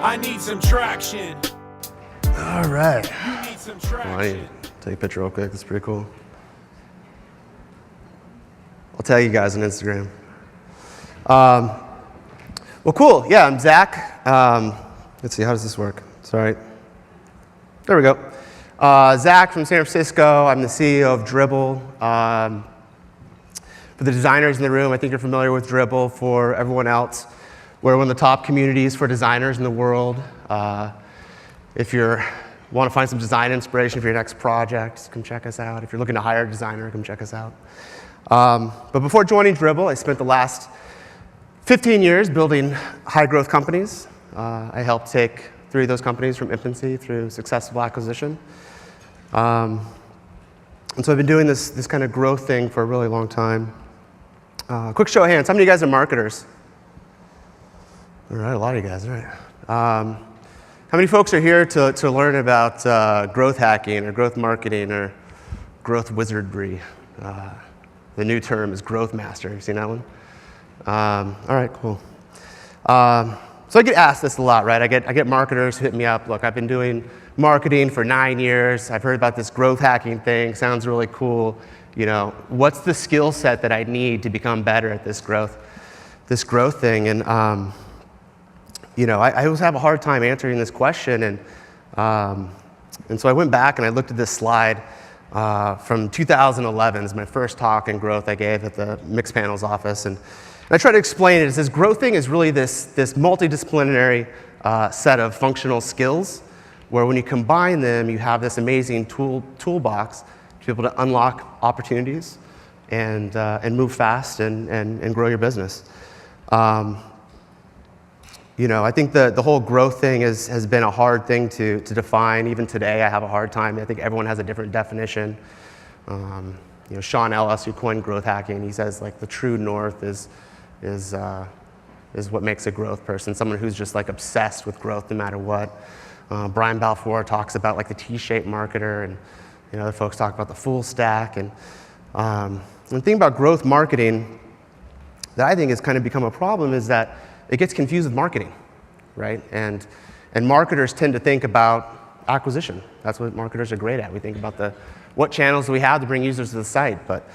I need some traction. All right. You need some traction. I need to take a picture real quick. That's pretty cool. I'll tag you guys on Instagram. Well, cool. Yeah, I'm Zack. Let's see, how does this work? Sorry. There we go. Zack from San Francisco. I'm the CEO of Dribbble. For the designers in the room, I think you're familiar with Dribbble. For everyone else, we're one of the top communities for designers in the world. If you want to find some design inspiration for your next project, come check us out. If you're looking to hire a designer, come check us out. But before joining Dribbble, I spent the last 15 years building high-growth companies. I helped take 3 of those companies from infancy through successful acquisition. And so I've been doing this kind of growth thing for a really long time. Quick show of hands, how many of you guys are marketers? All right, a lot of you guys, all right. How many folks are here to learn about growth hacking or growth marketing or growth wizardry? The new term is growth master. You seen that one? All right, cool. So I get asked this a lot, right? I get marketers who hit me up. Look, I've been doing marketing for 9 years. I've heard about this growth hacking thing. Sounds really cool. You know, what's the skill set that I need to become better at this growth thing? And you know, I always have a hard time answering this question. And so I went back and I looked at this slide from 2011. It's my first talk in growth I gave at the Mixed Panels office. And I try to explain it. It says growth thing is really this multidisciplinary set of functional skills where when you combine them, you have this amazing toolbox to be able to unlock opportunities and move fast and grow your business. You know, I think the whole growth thing has been a hard thing to define. Even today, I have a hard time. I think everyone has a different definition. You know, Sean Ellis, who coined growth hacking, he says like the true north is what makes a growth person. Someone who's just like obsessed with growth no matter what. Brian Balfour talks about like the T-shaped marketer, and you know, other folks talk about the full stack. And the thing about growth marketing that I think has kind of become a problem is that it gets confused with marketing, right? And marketers tend to think about acquisition. That's what marketers are great at. We think about what channels do we have to bring users to the site, but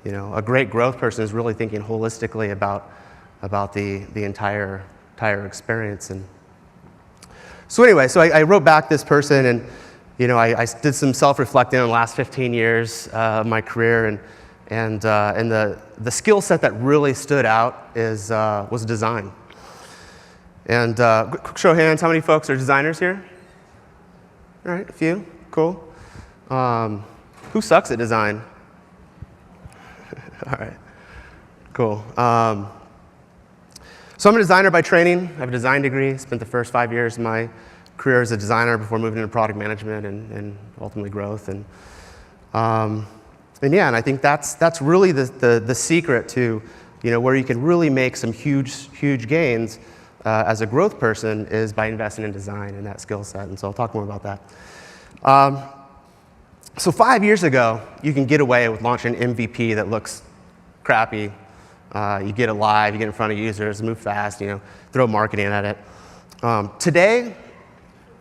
you know, a great growth person is really thinking holistically about the entire experience. And so anyway, so I wrote back this person, and you know, I did some self-reflecting on the last 15 years of my career, and the skill set that really stood out was design. And quick show of hands, how many folks are designers here? All right, a few, cool. Who sucks at design? All right, cool. So I'm a designer by training. I have a design degree. Spent the first 5 years of my career as a designer before moving into product management and ultimately growth. And yeah, and I think that's really the secret to, you know, where you can really make some huge gains as a growth person is by investing in design and that skill set. And so I'll talk more about that. So 5 years ago, you can get away with launching an MVP that looks crappy. You get it live, you get in front of users, move fast, you know, throw marketing at it. Today,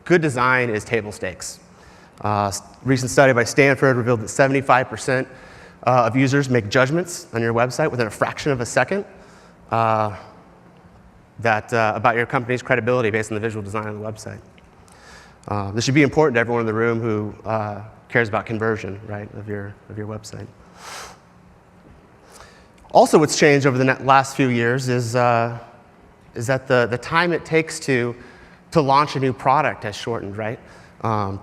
good design is table stakes. Recent study by Stanford revealed that 75% of users make judgments on your website within a fraction of a second about your company's credibility based on the visual design of the website. This should be important to everyone in the room who cares about conversion, right, of your website. Also, what's changed over the last few years is that the time it takes to launch a new product has shortened, right?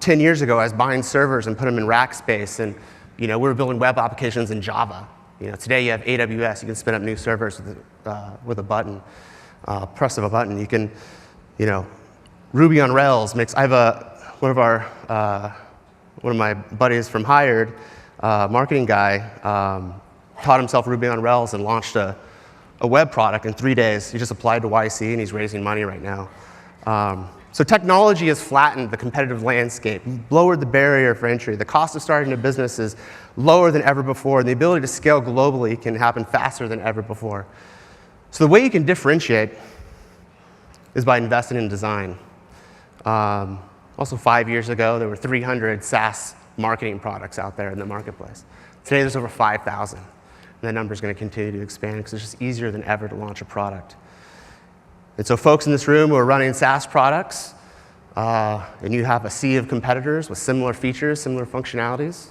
10 years ago, I was buying servers and put them in rack space, and you know, we were building web applications in Java. You know, today you have AWS. You can spin up new servers with a button, press of a button. You can, you know, Ruby on Rails makes. I have one of my buddies from Hired, marketing guy, taught himself Ruby on Rails and launched a web product in 3 days. He just applied to YC and he's raising money right now. So technology has flattened the competitive landscape, lowered the barrier for entry. The cost of starting a business is lower than ever before, and the ability to scale globally can happen faster than ever before. So the way you can differentiate is by investing in design. Also, 5 years ago, there were 300 SaaS marketing products out there in the marketplace. Today, there's over 5,000. And that number is going to continue to expand because it's just easier than ever to launch a product. And so folks in this room who are running SaaS products, and you have a sea of competitors with similar features, similar functionalities,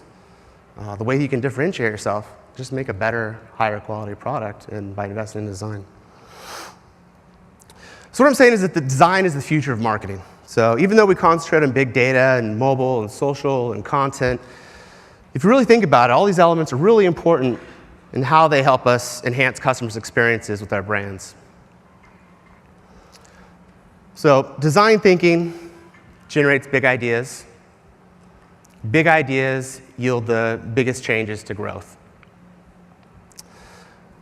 the way you can differentiate yourself, just make a better, higher quality product and by investing in design. So what I'm saying is that the design is the future of marketing. So even though we concentrate on big data and mobile and social and content, if you really think about it, all these elements are really important in how they help us enhance customers' experiences with our brands. So design thinking generates big ideas. Big ideas yield the biggest changes to growth.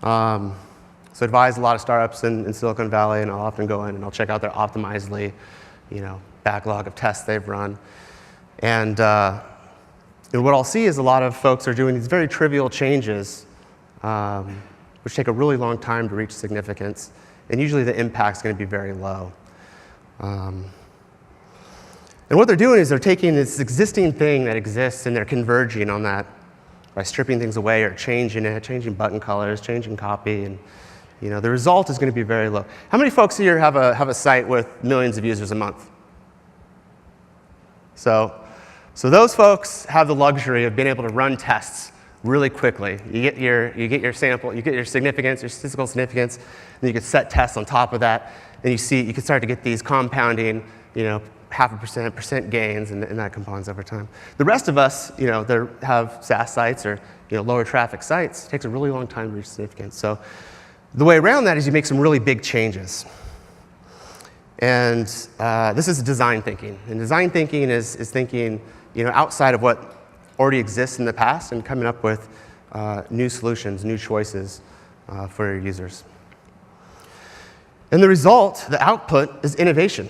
So I advise a lot of startups in Silicon Valley, and I'll often go in and I'll check out their Optimizely, backlog of tests they've run. And what I'll see is a lot of folks are doing these very trivial changes, which take a really long time to reach significance, and usually the impact's going to be very low. And what they're doing is they're taking this existing thing that exists and they're converging on that by stripping things away or changing it, changing button colors, changing copy, and the result is going to be very low. How many folks here have a site with millions of users a month? So those folks have the luxury of being able to run tests really quickly. You get your sample, you get your significance, your statistical significance, and you can set tests on top of that, and you can start to get these compounding, 0.5% gains, and that compounds over time. The rest of us, that have SaaS sites or lower traffic sites, it takes a really long time to reach significance. So the way around that is you make some really big changes. And this is design thinking. And design thinking is thinking outside of what already exists in the past and coming up with new solutions, new choices for your users. And the result, the output, is innovation.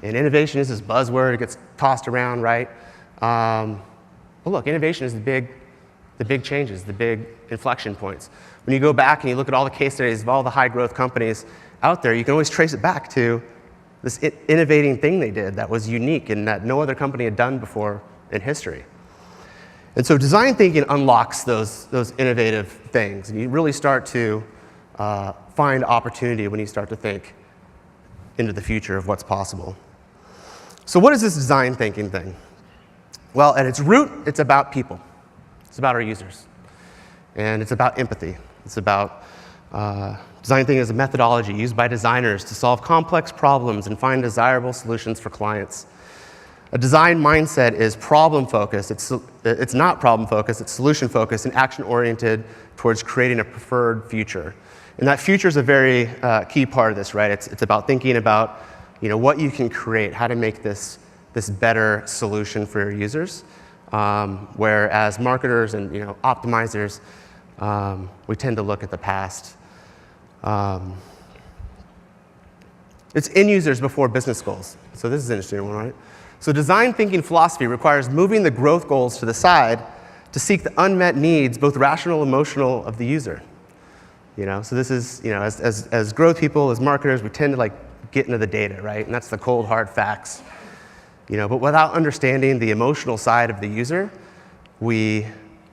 And innovation is this buzzword. It gets tossed around, right? Well, look, innovation is the big changes, the big inflection points. When you go back and you look at all the case studies of all the high-growth companies out there, you can always trace it back to this innovating thing they did that was unique and that no other company had done before in history. And so design thinking unlocks those innovative things. And you really start to find opportunity when you start to think into the future of what's possible. So what is this design thinking thing? Well, at its root, it's about people. It's about our users. And it's about empathy. It's about design thinking as a methodology used by designers to solve complex problems and find desirable solutions for clients. A design mindset is problem-focused. It's not problem-focused. It's solution-focused and action-oriented towards creating a preferred future. And that future is a very key part of this, right? It's about thinking about what you can create, how to make this better solution for your users. Whereas marketers and optimizers, we tend to look at the past. It's end users before business goals. So this is an interesting one, right? So design thinking philosophy requires moving the growth goals to the side to seek the unmet needs, both rational and emotional, of the user. So this is, as growth people, as marketers, we tend to get into the data, right? And that's the cold, hard facts. But without understanding the emotional side of the user, we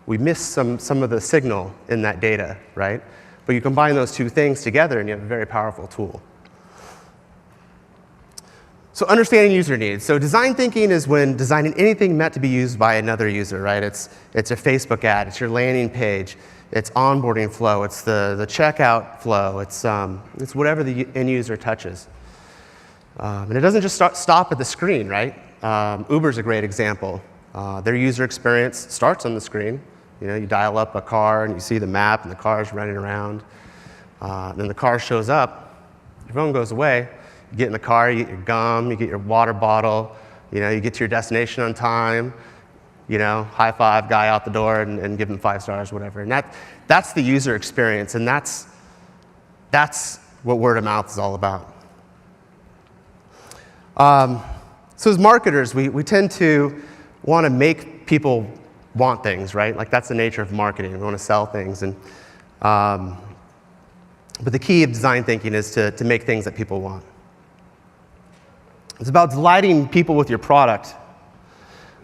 miss some of the signal in that data, right? But you combine those two things together and you have a very powerful tool. So understanding user needs. So design thinking is when designing anything meant to be used by another user, right? It's a Facebook ad, it's your landing page, it's onboarding flow, it's the checkout flow, it's whatever the end user touches. And it doesn't just stop at the screen, right? Uber's a great example. Their user experience starts on the screen. You dial up a car and you see the map and the car's running around. Then the car shows up, your phone goes away, you get in the car, you get your gum, you get your water bottle, you get to your destination on time, high five guy out the door and give him 5 stars, whatever. And that's the user experience, and that's what word of mouth is all about. So as marketers, we tend to want to make people want things, right? That's the nature of marketing. We want to sell things. But the key of design thinking is to make things that people want. It's about delighting people with your product.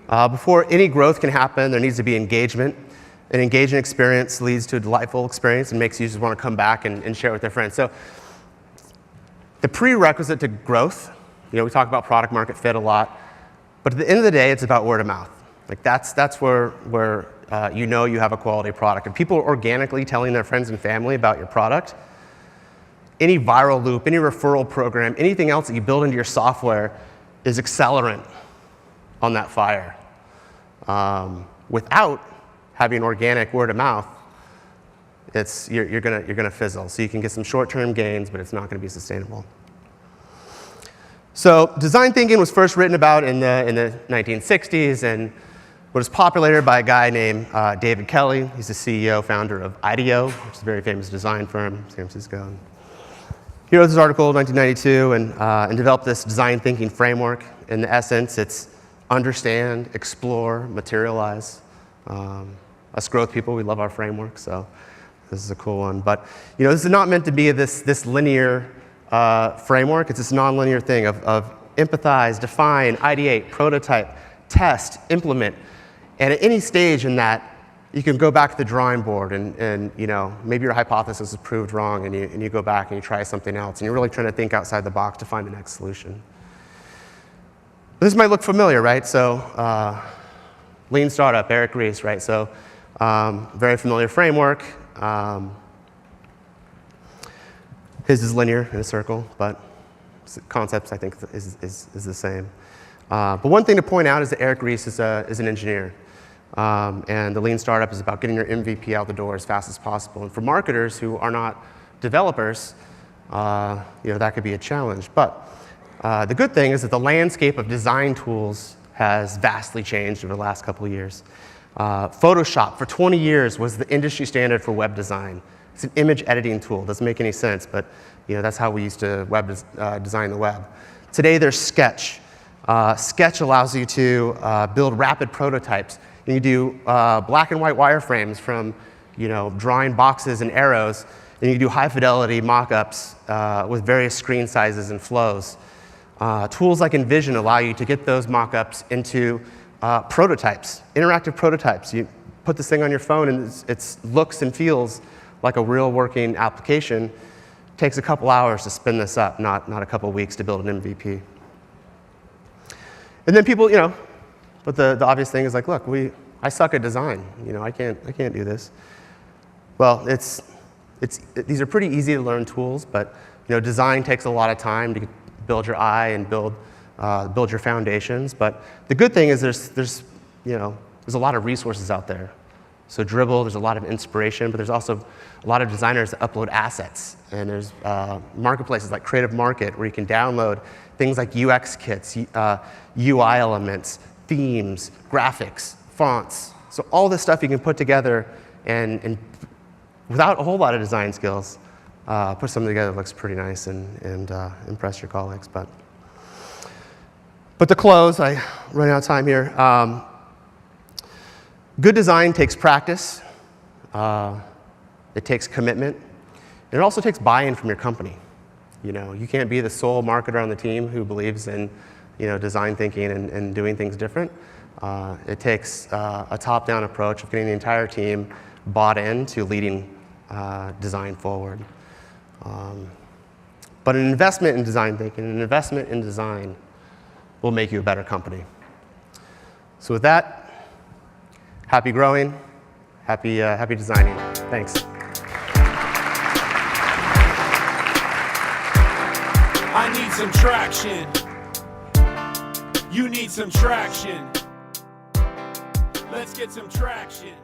Before any growth can happen, there needs to be engagement. An engaging experience leads to a delightful experience and makes users want to come back and share with their friends. So the prerequisite to growth, we talk about product market fit a lot, but at the end of the day, it's about word of mouth. Like that's where you have a quality product. If people are organically telling their friends and family about your product, any viral loop, any referral program, anything else that you build into your software is accelerant on that fire. Without having organic word of mouth, you're gonna fizzle. So you can get some short-term gains, but it's not gonna be sustainable. So design thinking was first written about in the 1960s and was populated by a guy named David Kelly. He's the CEO, founder of IDEO, which is a very famous design firm in San Francisco. He wrote this article in 1992 and developed this design thinking framework. In the essence, it's understand, explore, materialize. Us growth people, we love our framework, so this is a cool one. But this is not meant to be this linear framework. It's this nonlinear thing of empathize, define, ideate, prototype, test, implement. And at any stage in that, you can go back to the drawing board and maybe your hypothesis is proved wrong and you go back and you try something else and you're really trying to think outside the box to find the next solution. This might look familiar, right? So lean startup, Eric Ries, right? So very familiar framework. His is linear in a circle, but concepts I think is the same. But one thing to point out is that Eric Ries is an engineer. And the lean startup is about getting your MVP out the door as fast as possible. And for marketers who are not developers, that could be a challenge. But the good thing is that the landscape of design tools has vastly changed over the last couple of years. Photoshop for 20 years was the industry standard for web design. It's an image editing tool. Doesn't make any sense, but that's how we used to design the web. Today there's Sketch. Sketch allows you to build rapid prototypes. You can do black and white wireframes from drawing boxes and arrows, and you can do high fidelity mock-ups with various screen sizes and flows. Tools like InVision allow you to get those mock-ups into prototypes, interactive prototypes. You put this thing on your phone and it looks and feels like a real working application. It takes a couple hours to spin this up, not a couple weeks to build an MVP. And then people, but the obvious thing is like, look, I suck at design. I can't do this. Well, these are pretty easy to learn tools, but design takes a lot of time to build your eye and build your foundations. But the good thing is there's a lot of resources out there. So Dribbble, there's a lot of inspiration, but there's also a lot of designers that upload assets. And there's marketplaces like Creative Market where you can download things like UX kits, UI elements, themes, graphics, fonts. So all this stuff you can put together and without a whole lot of design skills, put something together that looks pretty nice and impress your colleagues. But to close, I run out of time here. Good design takes practice. It takes commitment. And it also takes buy-in from your company. You can't be the sole marketer on the team who believes in design thinking and doing things different. It takes a top-down approach of getting the entire team bought into leading design forward. But an investment in design thinking, an investment in design will make you a better company. So with that, happy growing, happy designing. Thanks. I need some traction. You need some traction. Let's get some traction.